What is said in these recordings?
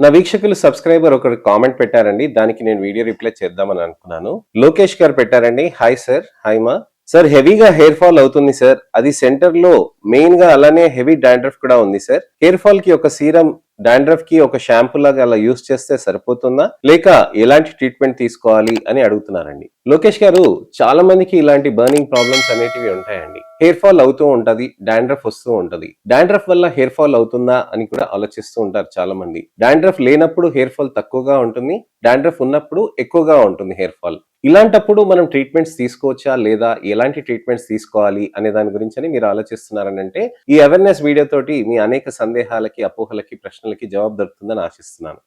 నా వీక్షకులు సబ్స్క్రైబర్ ఒకరు కామెంట్ పెట్టారండి. దానికి నేను వీడియో రిప్లై చేద్దామని అనుకున్నాను. లోకేష్ గారు పెట్టారండి. హాయ్ సార్, హాయ్ మా. సార్ హెవీగా హెయిర్ ఫాల్ అవుతుంది సార్. అది సెంటర్ లో మెయిన్ గా అలానే హెవీ డాండ్రఫ్ కూడా ఉంది సార్. హెయిర్ ఫాల్ కి ఒక సీరం, డాండ్రఫ్ కి ఒక షాంపూ లాగా అలా యూస్ చేస్తే సరిపోతుందా, లేక ఎలాంటి ట్రీట్మెంట్ తీసుకోవాలి అని అడుగుతున్నారండి. లోకేష్ గారు, చాలా మందికి ఇలాంటి బర్నింగ్ ప్రాబ్లమ్స్ అనేటివి ఉంటాయండి. హెయిర్ ఫాల్ అవుతూ ఉంటది, డాండ్రఫ్ వస్తూ ఉంటది. డాండ్రఫ్ వల్ల హెయిర్ ఫాల్ అవుతుందా అని కూడా ఆలోచిస్తూ ఉంటారు చాలా మంది. డాండ్రఫ్ లేనప్పుడు హెయిర్ ఫాల్ తక్కువగా ఉంటుంది, డాండ్రఫ్ ఉన్నప్పుడు ఎక్కువగా ఉంటుంది హెయిర్ ఫాల్. ఇలాంటప్పుడు మనం ట్రీట్మెంట్స్ తీసుకోవచ్చా లేదా, ఎలాంటి ట్రీట్మెంట్స్ తీసుకోవాలి అనే దాని గురించి మీరు ఆలోచిస్తున్నారని అంటే, ఈ అవేర్నెస్ వీడియో తోటి మీ అనేక సందేహాలకి, అపోహలకి, ప్రశ్నలకి జవాబు దొరుకుతుందని ఆశిస్తున్నాను.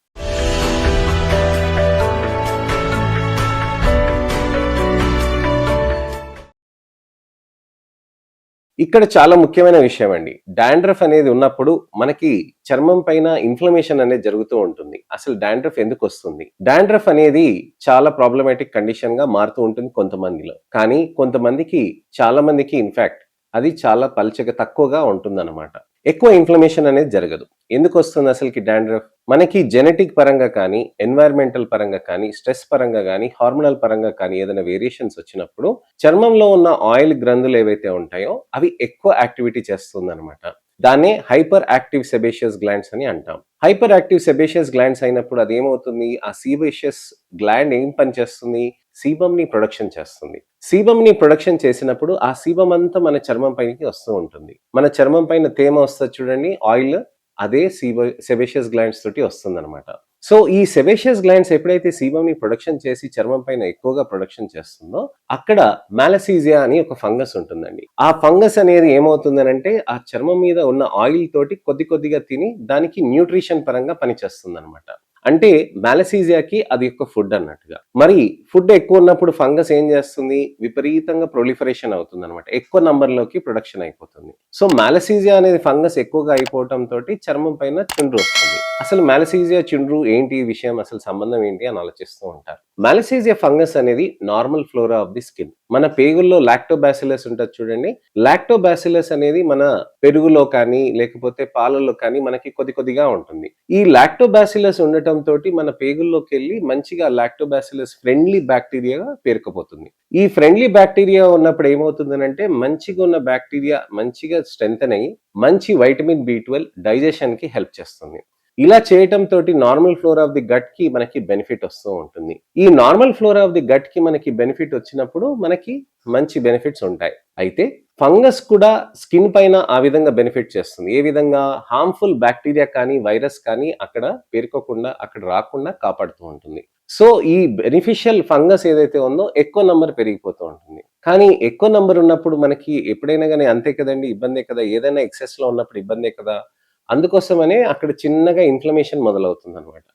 ఇక్కడ చాలా ముఖ్యమైన విషయం అండి. డాండ్రఫ్ అనేది ఉన్నప్పుడు మనకి చర్మం పైన ఇన్ఫ్లమేషన్ అనేది జరుగుతూ ఉంటుంది. అసలు డాండ్రఫ్ ఎందుకు వస్తుంది? డాండ్రఫ్ అనేది చాలా ప్రాబ్లమాటిక్ కండిషన్ గా మారుతూ ఉంటుంది కొంతమందిలో. కానీ కొంతమందికి, చాలా మందికి ఇన్ఫాక్ట్ అది చాలా పల్చగా తక్కువగా ఉంటుందన్నమాట. ఎక్కువ ఇన్ఫ్లమేషన్ అనేది జరగదు. ఎందుకు వస్తుంది అసలుకి డాండ్రఫ్? మనకి జెనెటిక్ పరంగా కానీ, ఎన్వైరన్మెంటల్ పరంగా కానీ, స్ట్రెస్ పరంగా కానీ, హార్మోనల్ పరంగా కానీ ఏదైనా వేరియేషన్స్ వచ్చినప్పుడు చర్మంలో ఉన్న ఆయిల్ గ్రంథులు ఏవైతే ఉంటాయో అవి ఎక్కువ యాక్టివిటీ చేస్తుందన్నమాట. దాన్నే హైపర్ యాక్టివ్ సెబేషియస్ గ్లాండ్స్ అని అంటాం. హైపర్ యాక్టివ్ సెబేషియస్ గ్లాండ్స్ అయినప్పుడు అదేమవుతుంది, ఆ సీబేషియస్ గ్లాండ్ ఏం పని చేస్తుంది, సీబమ్ ని ప్రొడక్షన్ చేస్తుంది. సీబమ్ ని ప్రొడక్షన్ చేసినప్పుడు ఆ సీబమ్ అంతా మన చర్మం పైకి వస్తూ ఉంటుంది. మన చర్మం పైన తేమ వస్తుంది చూడండి, ఆయిల్, అదే సెబేషియస్ గ్లాండ్స్ తోటి వస్తుంది అనమాట. సో ఈ సెబేషియస్ గ్లాండ్స్ ఎప్పుడైతే సీబమ్ ని ప్రొడక్షన్ చేసి చర్మం పైన ఎక్కువగా ప్రొడక్షన్ చేస్తుందో అక్కడ మాలసీజియా అని ఒక ఫంగస్ ఉంటుందండి. ఆ ఫంగస్ అనేది ఏమవుతుందనంటే ఆ చర్మం మీద ఉన్న ఆయిల్ తోటి కొద్ది కొద్దిగా తిని దానికి న్యూట్రిషన్ పరంగా పనిచేస్తుంది అనమాట. అంటే మాలసీజియాకి అది ఒక ఫుడ్ అన్నట్టుగా. మరి ఫుడ్ ఎక్కువ ఉన్నప్పుడు ఫంగస్ ఏం చేస్తుంది, విపరీతంగా ప్రొలిఫరేషన్ అవుతుంది అనమాట. ఎక్కువ నంబర్లోకి ప్రొడక్షన్ అయిపోతుంది. సో మాలసీజియా అనేది ఫంగస్ ఎక్కువగా అయిపోవటం తోటి చర్మం పైన చుండ్రు వస్తుంది. అసలు మాలసీజియా, చుండ్రు ఏంటి విషయం, అసలు సంబంధం ఏంటి అని ఆలోచిస్తూ ఉంటారు. మాలసీజియా ఫంగస్ అనేది normal flora of the skin. మన పేగుల్లో లాక్టోబాసిలస్ ఉంటుంది చూడండి. లాక్టోబాసిలస్ అనేది మన పెరుగులో కానీ లేకపోతే పాలల్లో కానీ మనకి కొద్దిగా ఉంటుంది. ఈ లాక్టోబాసిలస్ ఉండటం తోటి మన పేగుల్లోకి వెళ్ళి మంచిగా లాక్టోబాసిలస్ ఫ్రెండ్లీ బ్యాక్టీరియాగా పేరుకుపోతుంది. ఈ ఫ్రెండ్లీ బ్యాక్టీరియా ఉన్నప్పుడు ఏమవుతుందనంటే మంచిగా ఉన్న బ్యాక్టీరియా మంచిగా స్ట్రెంథెన్ అయ్యి మంచి వైటమిన్ B12 డైజెషన్ కి హెల్ప్ చేస్తుంది. ఇలా చేయటం తోటి normal flora of the gut కి మనకి బెనిఫిట్ వస్తూ ఉంటుంది. ఈ normal flora of the gut కి మనకి బెనిఫిట్ వచ్చినప్పుడు మనకి మంచి బెనిఫిట్స్ ఉంటాయి. అయితే ఫంగస్ కూడా స్కిన్ పైన ఆ విధంగా బెనిఫిట్ చేస్తుంది. ఏ విధంగా, హార్మ్ఫుల్ బ్యాక్టీరియా కానీ వైరస్ కానీ అక్కడ పేరుకోకుండా, అక్కడ రాకుండా కాపాడుతూ ఉంటుంది. సో ఈ బెనిఫిషియల్ ఫంగస్ ఏదైతే ఉందో ఎక్కువ నంబర్ పెరిగిపోతూ ఉంటుంది. కానీ ఎక్కువ నంబర్ ఉన్నప్పుడు మనకి ఎప్పుడైనా కానీ అంతే కదండి, ఇబ్బందే కదా. ఏదైనా ఎక్సెస్ లో ఉన్నప్పుడు ఇబ్బందే కదా. అందుకోసమనే అక్కడ చిన్నగా ఇన్ఫ్లమేషన్ మొదలవుతుంది అనమాట.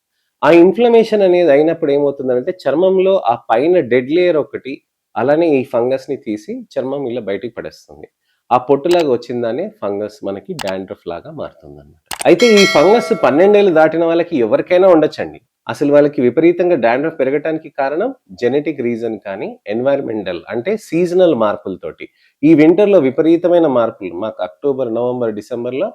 ఆ ఇన్ఫ్లమేషన్ అనేది అయినప్పుడు ఏమవుతుందంటే చర్మంలో ఆ పైన డెడ్ లేయర్ ఒకటి, అలానే ఈ ఫంగస్ ని తీసి చర్మం ఇలా బయటికి పడేస్తుంది. ఆ పొట్టులాగా వచ్చిందానే ఫంగస్ మనకి డాండ్రఫ్ లాగా మారుతుందన్నమాట. అయితే ఈ ఫంగస్ 12 ఏళ్ళు దాటిన వాళ్ళకి ఎవరికైనా ఉండొచ్చండి. అసలు వాళ్ళకి విపరీతంగా డాండ్రఫ్ పెరగటానికి కారణం జెనెటిక్ రీజన్ కానీ, ఎన్వైరన్మెంటల్ అంటే సీజనల్ మార్పులతోటి. ఈ వింటర్ లో విపరీతమైన మార్పులు, మాకు అక్టోబర్, నవంబర్, డిసెంబర్ లో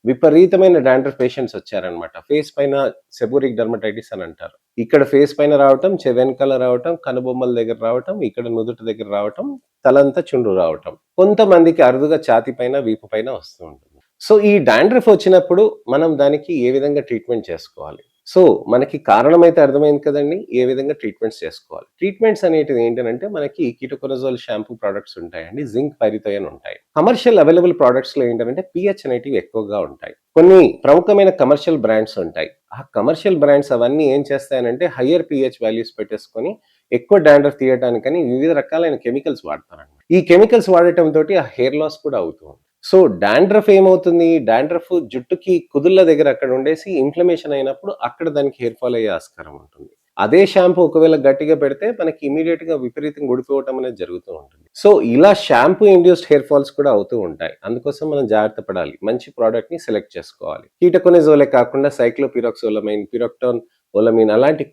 విపరీతమైన డాండ్రఫ్ పేషెంట్స్ వచ్చారనమాట. ఫేస్ పైన సెబోరిక్ డర్మటైటిస్ అని అంటారు. ఇక్కడ ఫేస్ పైన రావటం, వెనకాల రావటం, కనుబొమ్మల దగ్గర రావటం, ఇక్కడ నుదుటి దగ్గర రావటం, తలంతా చుండ్రు రావటం. కొంతమందికి అరుదుగా ఛాతి పైన, వీపు పైన వస్తూ ఉంటుంది. సో ఈ డాండ్రఫ్ వచ్చినప్పుడు మనం దానికి ఏ విధంగా ట్రీట్మెంట్ చేసుకోవాలి? సో మనకి కారణం అయితే అర్థమైంది కదండి, ఏ విధంగా ట్రీట్మెంట్స్ చేసుకోవాలి. ట్రీట్మెంట్స్ అనేటివి ఏంటంటే మనకి కీటోకొనజోల్ షాంపూ ప్రొడక్ట్స్ ఉంటాయండి, జింక్ పైరిథోయన్ ఉంటాయి. కమర్షియల్ అవైలబుల్ ప్రొడక్ట్స్ లో ఏంటంటే pH అనేటివి ఎక్కువగా ఉంటాయి. కొన్ని ప్రముఖమైన కమర్షియల్ బ్రాండ్స్ ఉంటాయి. ఆ కమర్షియల్ బ్రాండ్స్ అవన్నీ ఏం చేస్తాయనంటే హయ్యర్ pH వాల్యూస్ పెట్టేసుకొని ఎక్కువ డాండ్రఫ్ తీయటానికని వివిధ రకాలైన కెమికల్స్ వాడతారన్నమాట. ఈ కెమికల్స్ వాడటం తోటి ఆ హెయిర్ లాస్ కూడా అవుతుంది. సో డాండ్రఫ్ ఏమవుతుంది, డాండ్రఫ్ జుట్టుకి కుదుళ్ళ దగ్గర అక్కడ ఉండేసి ఇన్ఫ్లమేషన్ అయినప్పుడు అక్కడ దానికి హెయిర్ ఫాల్ అయ్యే ఆస్కారం ఉంటుంది. అదే షాంపూ ఒకవేళ గట్టిగా పెడితే మనకి ఇమీడియట్ గా విపరీతంగా ఊడిపోవటం అనేది జరుగుతూ ఉంటుంది. సో ఇలా షాంపూ ఇండ్యూస్డ్ హెయిర్ ఫాల్స్ కూడా అవుతూ ఉంటాయి. అందుకోసం మనం జాగ్రత్త పడాలి, మంచి ప్రోడక్ట్ ని సెలెక్ట్ చేసుకోవాలి. కీటోకొనజోలే కాకుండా సైక్లోపిరాక్సోలమైన్, పిరాక్టోన్, ఓలమీన్ అలాంటి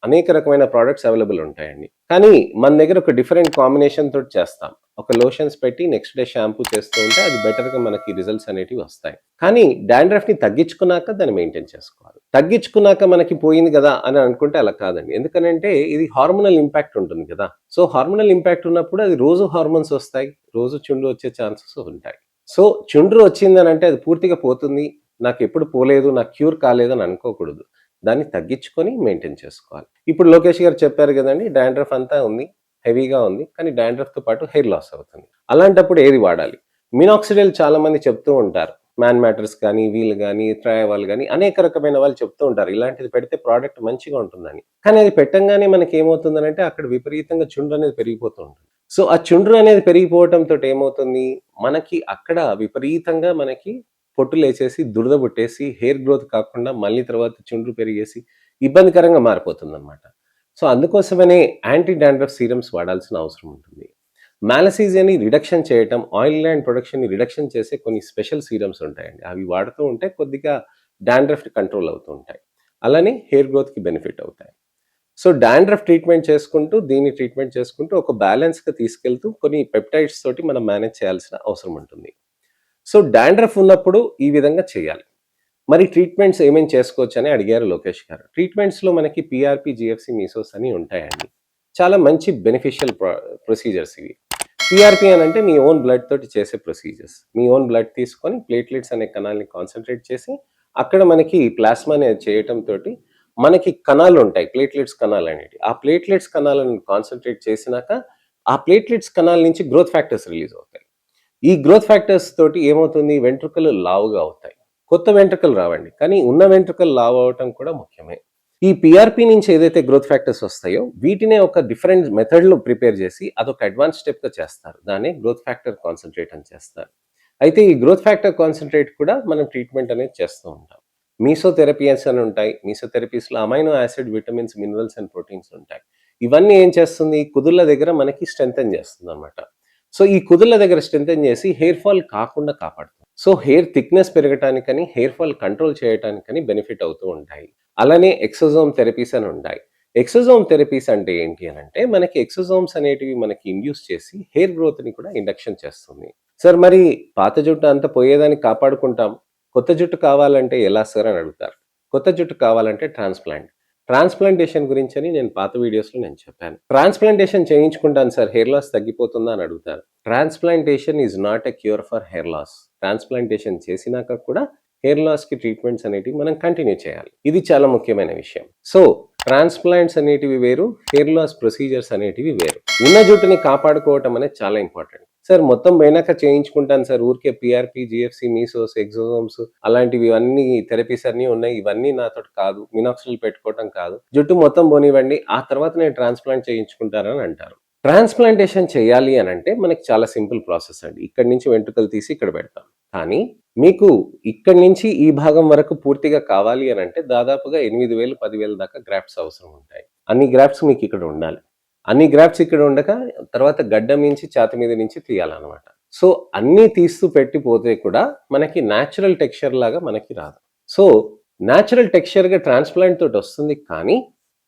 అనేక రకమైన ప్రొడక్ట్స్ అవైలబుల్ ఉంటాయండి. కానీ మన దగ్గర ఒక డిఫరెంట్ కాంబినేషన్ తోటి చేస్తాం. ఒక లోషన్స్ పెట్టి నెక్స్ట్ డే షాంపూ చేస్తూ ఉంటే అది బెటర్‌గా మనకి రిజల్ట్స్ అనేటివి వస్తాయి. కానీ డాండ్రఫ్‌ని తగ్గించుకున్నాక దాన్ని మెయింటైన్ చేసుకోవాలి. తగ్గించుకున్నాక మనకి పోయింది గదా! అని అనుకుంటే అలా కాదండి. ఎందుకనంటే ఇది హార్మోనల్ ఇంపాక్ట్ ఉంటుంది కదా! సో, హార్మోనల్ ఇంపాక్ట్ ఉన్నప్పుడు అది రోజు హార్మోన్స్ వస్తాయి. రోజు చుండ్రు వచ్చే ఛాన్సెస్ ఉంటాయి. సో, చుండ్రు వచ్చిందనంటే అది పూర్తిగా పోతుంది. నాకెప్పుడు పోలేదు, నాకు క్యూర్ కాలేదని అనుకోకూడదు. దాన్ని తగ్గించుకొని మెయింటైన్ చేసుకోవాలి. ఇప్పుడు లోకేష్ గారు చెప్పారు గదండీ! డాండ్రఫ్ అంతా ఉంది. హెవీగా ఉంది. కానీ డాండ్రఫ్‌తో పాటు హెయిర్ లాస్ అవుతుంది. అలాంటప్పుడు ఏది వాడాలి? మినాక్సిడిల్ చాలామంది చెప్తూ ఉంటారు. మ్యాన్ మ్యాటర్స్ కానీ, వీళ్ళు గానీ, ట్రయోవాల్ గానీ అనేక రకమైన వాళ్ళు చెప్తూ ఉంటారు. ఇలాంటిది పెడితే ప్రొడక్ట్ మంచిగా ఉంటుందని. కానీ అది పెట్టంగానే మనకేమవుతుందనంటే అక్కడ విపరీతంగా చుండ్రు అనేది పెరిగిపోతూ ఉంటుంది. సో, ఆ చుండ్రు అనేది పెరిగిపోవటంతోటి ఏమవుతుంది? మనకి అక్కడ విపరీతంగా మనకి పొట్టులేసేసి, దురద పుట్టేసి, హెయిర్ గ్రోత్ కాకుండా మళ్ళీ తర్వాత చుండ్రు పెరిగేసి ఇబ్బందికరంగా మారిపోతుందనమాట. సో, అందుకోసమనే యాంటీ డాండ్రఫ్ సీరమ్స్ వాడాల్సిన అవసరం ఉంటుంది. మాలసీజియాని రిడక్షన్ చేయటం, ఆయిల్ గ్లాండ్ ప్రొడక్షన్‌ని రిడక్షన్ చేసే కొన్ని స్పెషల్ సీరమ్స్ ఉంటాయండి. అవి వాడుతూ ఉంటే కొద్దిగా డాండ్రఫ్ కంట్రోల్ అవుతూ ఉంటాయి. అలానే హెయిర్ గ్రోత్‌కి బెనిఫిట్ అవుతాయి. సో, డాండ్రఫ్ ట్రీట్మెంట్ చేసుకుంటూ, దీన్ని ట్రీట్మెంట్ చేసుకుంటూ ఒక బ్యాలెన్స్‌గా తీసుకెళ్తూ కొన్ని పెప్టైడ్స్ తోటి మనం మేనేజ్ చేయాల్సిన అవసరం ఉంటుంది. సో, డాండ్రఫ్ ఉన్నప్పుడు ఈ విధంగా చేయాలి. మరి ట్రీట్మెంట్స్ ఏమేం చేసుకోవచ్చని అడిగారు లోకేష్ గారు. ట్రీట్మెంట్స్‌లో మనకి పీఆర్‌పీ, జీఎఫ్‌సీ, మీసోస్ అని ఉంటాయండి. చాలా మంచి బెనిఫిషియల్ ప్రొసీజర్స్ ఇవి. పీఆర్‌పీ అనంటే మీ ఓన్ బ్లడ్ తోటి చేసే ప్రొసీజర్స్. మీ ఓన్ బ్లడ్ తీసుకొని ప్లేట్లెట్స్ అనే కణాల్ని కాన్సంట్రేట్ చేసి, అక్కడ మనకి ప్లాస్మా అనేది చేయటంతోటి మనకి కణాలుంటాయి. ప్లేట్లెట్స్ కణాలనేటివి. ఆ ప్లేట్లెట్స్ కణాలను కాన్సంట్రేట్ చేసినాక, ఆ ప్లేట్లెట్స్ కణాల నుంచి గ్రోత్ ఫ్యాక్టర్స్ రిలీజ్ అవుతాయి. ఈ గ్రోత్ ఫ్యాక్టర్స్ తోటి ఏమవుతుంది? వెంట్రుకలు లావుగా అవుతాయి. కొత్త వెంట్రుకలు రావండి. కానీ ఉన్న వెంట్రుకలు లావు అవ్వటం కూడా ముఖ్యమే. ఈ పీఆర్‌పీ నుంచి ఏదైతే గ్రోత్ ఫ్యాక్టర్స్ వస్తాయో, వీటినే ఒక డిఫరెంట్ మెథడ్‌లో ప్రిపేర్ చేసి అదొక అడ్వాన్స్ స్టెప్‌గా చేస్తారు. దాన్నే గ్రోత్ ఫ్యాక్టర్ కాన్సంట్రేట్ అని చేస్తారు. అయితే ఈ గ్రోత్ ఫ్యాక్టర్ కాన్సంట్రేట్ కూడా మనం ట్రీట్మెంట్ అనేది చేస్తూ ఉంటాం. మీసోథెరపీస్ అని ఉంటాయి. మీసోథెరపీస్‌లో amino acid, vitamins, minerals and proteins ఉంటాయి. ఇవన్నీ ఏం చేస్తుంది? కుదుళ్ళ దగ్గర మనకి స్ట్రెంథెన్ చేస్తుందనమాట. సో, ఈ కుదుళ్ళ దగ్గర స్ట్రెంథెన్ చేసి హెయిర్ ఫాల్ కాకుండా కాపాడుతుంది. సో, హెయిర్ థిక్‌నెస్ పెరగటానికని, హెయిర్ ఫాల్ కంట్రోల్ చేయటానికని బెనిఫిట్ అవుతూ ఉంటాయి. అలానే ఎక్సోజోమ్ థెరపీస్ అని ఉంటాయి. ఎక్సోజోమ్ థెరపీస్ అంటే ఏంటి అనంటే, మనకి ఎక్సోజోమ్స్ అనేటివి మనకి ఇండ్యూస్ చేసి హెయిర్ గ్రోత్‌ని కూడా ఇండక్షన్ చేస్తుంది. సార్ మరి పాత జుట్టు అంతా పోయేదాన్ని కాపాడుకుంటాం. కొత్త జుట్టు కావాలంటే ఎలా సార్ అని అడుగుతారు. కొత్త జుట్టు కావాలంటే ట్రాన్స్‌ప్లాంట్. ట్రాన్స్‌ప్లాంటేషన్ గురించని నేను పాత వీడియోస్‌లో నేను చెప్పాను. ట్రాన్స్‌ప్లాంటేషన్ చేయించుకుంటాను సార్ హెయిర్ లాస్ తగ్గిపోతుందా అని అడుగుతారు. Transplantation is not a cure for hair loss. Transplantation చేసినాక కూడా హెయిర్ లాస్‌కి ట్రీట్మెంట్స్ అనేటివి మనం కంటిన్యూ చేయాలి. ఇది చాలా ముఖ్యమైన విషయం. సో, ట్రాన్స్‌ప్లాంట్స్ అనేటివి వేరు, హెయిర్ లాస్ ప్రొసీజర్స్ అనేటివి వేరు. ఉన్న జుట్టుని కాపాడుకోవటం అనేది చాలా ఇంపార్టెంట్. సార్ మొత్తం పోయినాక చేయించుకుంటాను సార్. ఊరికే పీఆర్‌పీ, జీఎఫ్‌సీ, మీసోస్, ఎక్సోసోమ్స్ అలాంటివి అన్నీ థెరపీస్ అన్నీ ఉన్నాయి. ఇవన్నీ నాతోటి కాదు. మినాక్సిడిల్ పెట్టుకోవటం కాదు. జుట్టు మొత్తం పోనివ్వండి. ఆ తర్వాత నేను ట్రాన్స్‌ప్లాంట్ చేయించుకుంటానని అంటారు. ట్రాన్స్‌ప్లాంటేషన్ చేయాలి అనంటే మనకి చాలా సింపుల్ ప్రాసెస్ అండి. ఇక్కడి నుంచి వెంట్రుకలు తీసి ఇక్కడ పెడతాం. కానీ మీకు ఇక్కడి నుంచి ఈ భాగం వరకు పూర్తిగా కావాలి అనంటే దాదాపుగా 8,000, 10,000 దాకా గ్రాఫ్ట్స్ అవసరం ఉంటాయి. అన్ని గ్రాఫ్ట్స్ మీకు ఇక్కడ ఉండాలి. అన్ని గ్రాఫ్ట్స్ ఇక్కడ ఉండక తర్వాత గడ్డం నుంచి ఛాతీ మీద నుంచి తీయాలనమాట. సో, అన్నీ తీస్తూ పెట్టిపోతే కూడా మనకి నేచురల్ టెక్స్చర్ లాగా మనకి రాదు. సో, నేచురల్ టెక్స్చర్‌గా ట్రాన్స్‌ప్లాంట్ తోటొస్తుంది కానీ,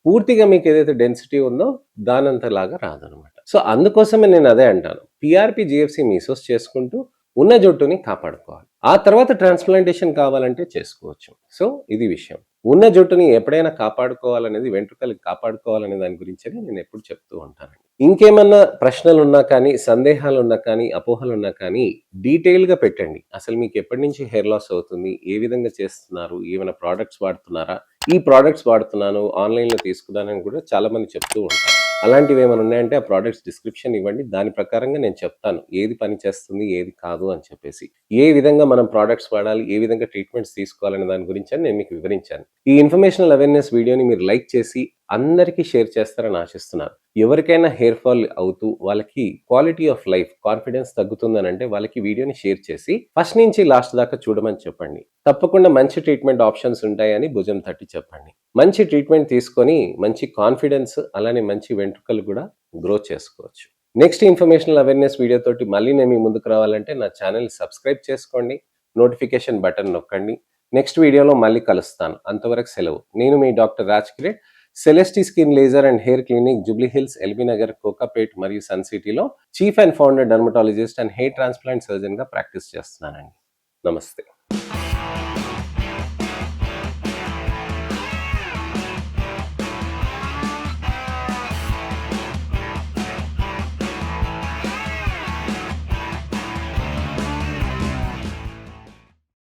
పూర్తిగా మీకేదైతే డెన్సిటీ ఉందో దానంతలాగా రాదనమాట. సో, అందుకోసమే నేనదే అంటాను. పీఆర్‌పీ, జీఎఫ్‌సీ, మీసోస్ చేసుకుంటూ ఉన్న జుట్టుని కాపాడుకోవాలి. ఆ తర్వాత ట్రాన్స్‌ప్లాంటేషన్ కావాలంటే చేసుకోవచ్చు. సో, ఇది విషయం. ఉన్న జుట్టుని ఎప్పుడైనా కాపాడుకోవాలనేది వెంట్రుకలు కాపాడుకోవాలనే దాని గురించని నేనెప్పుడు చెప్తూ ఉంటానండి. ఇంకేమన్నా ప్రశ్నలున్నా కానీ, సందేహాలున్నా కానీ, అపోహలున్నా కానీ డీటెయిల్‌గా పెట్టండి. అసలు మీకెప్పటి నుంచి హెయిర్ లాస్ అవుతుంది? ఏ విధంగా చేస్తున్నారు? ఏమైనా ప్రొడక్ట్స్ వాడుతున్నారా? ఈ ప్రొడక్ట్స్ వాడుతున్నాను, ఆన్‌లైన్‌లో తీసుకున్నానని కూడా చాలామంది చెప్తూ ఉంటారు. అలాంటివేమైనా ఉన్నాయంటే ఆ ప్రొడక్ట్స్ డిస్క్రిప్షన్ ఇవ్వండి. దాని ప్రకారంగా నేను చెప్తాను. ఏది పని చేస్తుంది, ఏది కాదు అని చెప్పేసి. ఏ విధంగా మనం ప్రొడక్ట్స్ వాడాలి, ఏ విధంగా ట్రీట్మెంట్స్ తీసుకోవాలనే దాని గురించని నేను మీకు వివరించాను. ఈ ఇన్ఫర్మేషనల్ అవేర్‌నెస్ వీడియోని మీరు లైక్ చేసి అందరికీ షేర్ చేస్తారని ఆశిస్తున్నాను. ఎవరికైనా హెయిర్ ఫాల్ అవుతూ వాళ్ళకి క్వాలిటీ ఆఫ్ లైఫ్, కాన్ఫిడెన్స్ తగ్గుతుందనంటే వాళ్ళకి వీడియోని షేర్ చేసి ఫస్ట్ నుంచి లాస్ట్ దాకా చూడమని చెప్పండి. తప్పకుండా మంచి ట్రీట్మెంట్ ఆప్షన్స్ ఉంటాయని భుజం తట్టి చెప్పండి. మంచి ట్రీట్మెంట్ తీసుకొని మంచి కాన్ఫిడెన్స్ అలానే మంచి వెంట్రుకలు కూడా గ్రో చేసుకోవచ్చు. నెక్స్ట్ ఇన్ఫర్మేషనల్ అవేర్‌నెస్ వీడియో తోటి మళ్ళీ నేను మీ ముందుకు రావాలంటే నా ఛానెల్‌ని సబ్స్క్రైబ్ చేసుకోండి. నోటిఫికేషన్ బటన్ నొక్కండి. నెక్స్ట్ వీడియోలో మళ్ళీ కలుస్తాను. అంతవరకు సెలవు. నేను మీ doctor Raj Kiret, Celesti skin laser and hair clinic, Jubilee Hills, LB Nagar, Kokapet మరియు సన్ సిటీలో chief and founder dermatologist and hair transplant సర్జన్గా ప్రాక్టీస్ చేస్తున్నానండి. నమస్తే.